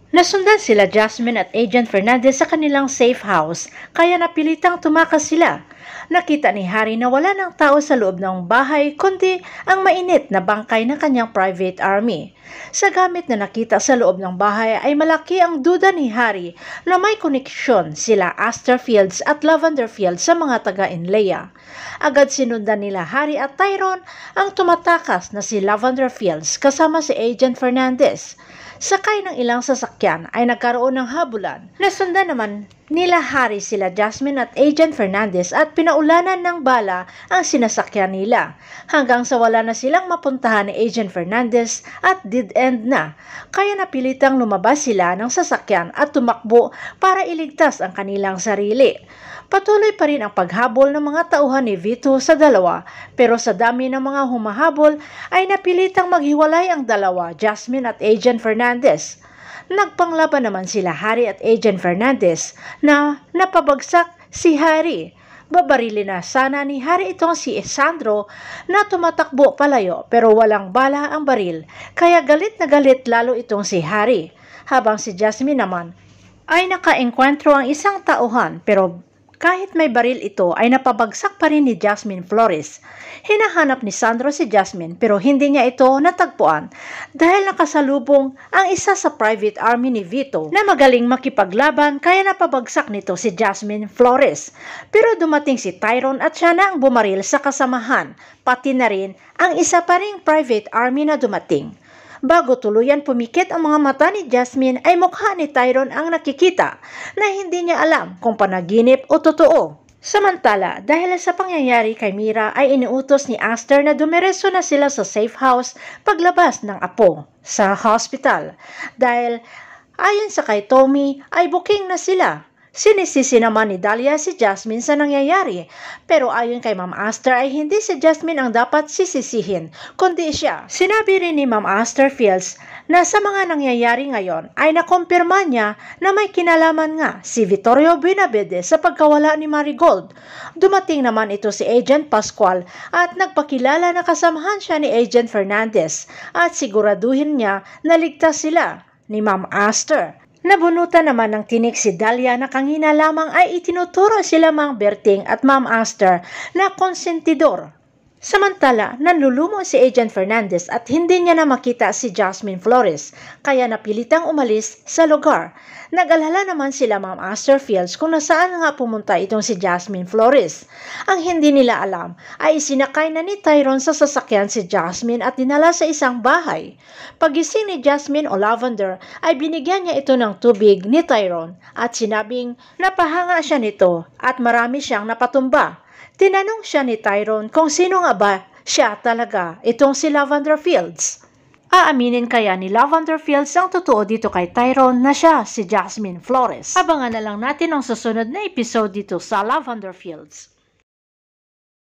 Nasundan sila Jasmine at Agent Fernandez sa kanilang safe house, kaya napilitang tumakas sila. Nakita ni Harry na wala ng tao sa loob ng bahay kundi ang mainit na bangkay ng kanyang private army. Sa gamit na nakita sa loob ng bahay ay malaki ang duda ni Harry na may koneksyon sila Aster Fields at Lavender Fields sa mga taga-Inlea. Agad sinundan nila Harry at Tyrone ang tumatakas na si Lavender Fields kasama si Agent Fernandez. Sakay ng ilang sasakyan ay nagkaroon ng habulan. Nasundan naman nila Harry sila Jasmine at Agent Fernandez at pinaulanan ng bala ang sinasakyan nila hanggang sa wala na silang mapuntahan ni Agent Fernandez at dead end na. Kaya napilitang lumabas sila ng sasakyan at tumakbo para iligtas ang kanilang sarili. Patuloy pa rin ang paghabol ng mga tauhan ni Vito sa dalawa, pero sa dami ng mga humahabol ay napilitang maghiwalay ang dalawa, Jasmine at Agent Fernandez. Nagpanglaban naman sila Harry at Agent Fernandez na napabagsak si Harry. Babarilin na sana ni Harry itong si Sandro na tumatakbo palayo pero walang bala ang baril, kaya galit na galit lalo itong si Harry. Habang si Jasmine naman ay nakaengkwentro ang isang tauhan pero kahit may baril ito ay napabagsak pa rin ni Jasmine Flores. Hinahanap ni Sandro si Jasmine pero hindi niya ito natagpuan dahil nakasalubong ang isa sa private army ni Vito na magaling makipaglaban kaya napabagsak nito si Jasmine Flores. Pero dumating si Tyrone at siya na ang bumaril sa kasamahan, pati na rin ang isa pa ring private army na dumating. Bago tuluyan pumikit ang mga mata ni Jasmine ay mukha ni Tyrone ang nakikita na hindi niya alam kung panaginip o totoo. Samantala, dahil sa pangyayari kay Mira ay iniutos ni Aster na dumiretso na sila sa safe house paglabas ng apo sa hospital. Dahil ayon sa kay Tommy ay booking na sila. Sinisisi naman ni Dahlia si Jasmine sa nangyayari, pero ayon kay Ma'am Aster ay hindi si Jasmine ang dapat sisisihin, kundi siya. Sinabi rin ni Ma'am Aster Fields na sa mga nangyayari ngayon ay nakumpirma niya na may kinalaman nga si Vittorio Buenavide sa pagkawala ni Marigold. Dumating naman ito si Agent Pascual at nagpakilala na kasamahan siya ni Agent Fernandez at siguraduhin niya na ligtas sila ni Ma'am Aster. Nabunutan naman ng tinik si Dahlia na kanina lamang ay itinuturo sila Mang Berting at Ma'am Aster na konsentidor. Samantala, nanlulumo si Agent Fernandez at hindi niya na makita si Jasmine Flores, kaya napilitang umalis sa lugar. Nag-alala naman sila Ma'am Aster Fields kung nasaan nga pumunta itong si Jasmine Flores. Ang hindi nila alam ay isinakay na ni Tyrone sa sasakyan si Jasmine at dinala sa isang bahay. Pagising ni Jasmine o Lavender ay binigyan niya ito ng tubig ni Tyrone at sinabing napahanga siya nito at marami siyang napatumba. Tinanong siya ni Tyrone kung sino nga ba siya talaga itong si Lavender Fields. Aaminin kaya ni Lavender Fields ang totoo dito kay Tyrone na siya si Jasmine Flores. Abangan na lang natin ang susunod na episode dito sa Lavender Fields.